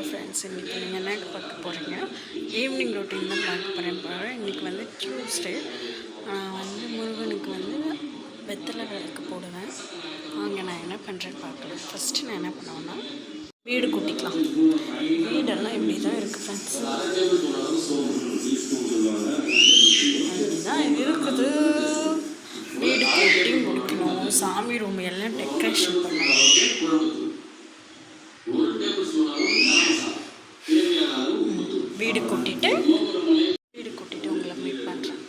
Friends, இன்றைக்கி நீங்கள் என்ன பார்க்க போகிறீங்க? ஈவினிங் ரொட்டீன் தான் பார்க்க போகிறேன். இன்றைக்கி வந்து டியூஸ்டே. முருகனுக்கு வெத்தலை விளக்கு போடுவேன். வாங்க நான் என்ன பண்ணுறேன்னு பார்க்கலாம். ஃபஸ்ட்டு நான் என்ன பண்ணுவேன்னா வீடு கூட்டிக்கலாம். வீடெல்லாம் இப்படி தான் இருக்குது ஃப்ரெண்ட்ஸ், அதுதான் இருக்குது. வீடு கூட்டி முடிக்கணும். சாமி ரூம் எல்லாம் டெக்கரேஷன் பண்ணணும். வீடு கூட்டிட்டு உங்களை மீட் பண்ணுறேன்.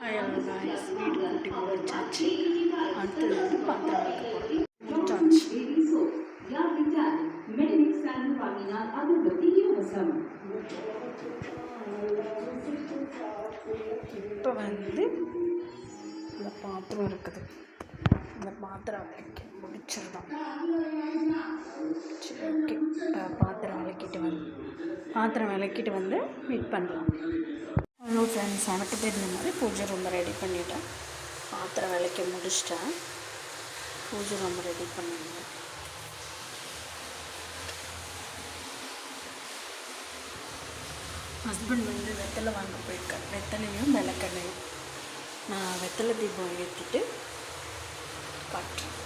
வீடு கூட்டி முடிச்சாச்சு. அடுத்தது வந்து பாத்திரம் வைக்க போகிறோம். முடிச்சாச்சு. இப்போ இந்த பாத்திரம் இருக்குது. இந்த பாத்திரம் வைக்க முடிச்சிடலாம். சரி, ஓகே. பாத்திரம் விளக்கிட்டு வந்து மீட் பண்ணலாம். ஹலோ ஃப்ரெண்ட்ஸ், எனக்கு தெரிஞ்ச மாதிரி பூஜை ரூம் ரெடி பண்ணிட்டேன். பாத்திரம் விளக்கி முடிச்சிட்டேன். பூஜை ரூம் ரெடி பண்ணிடுங்க. ஹஸ்பண்ட் வெத்தலை வாங்க போயிருக்கார். வெத்தலையும் விளக்கெண்ணையும் நான் வெத்தலை தீபம் ஏற்றிட்டு காட்டுறேன்.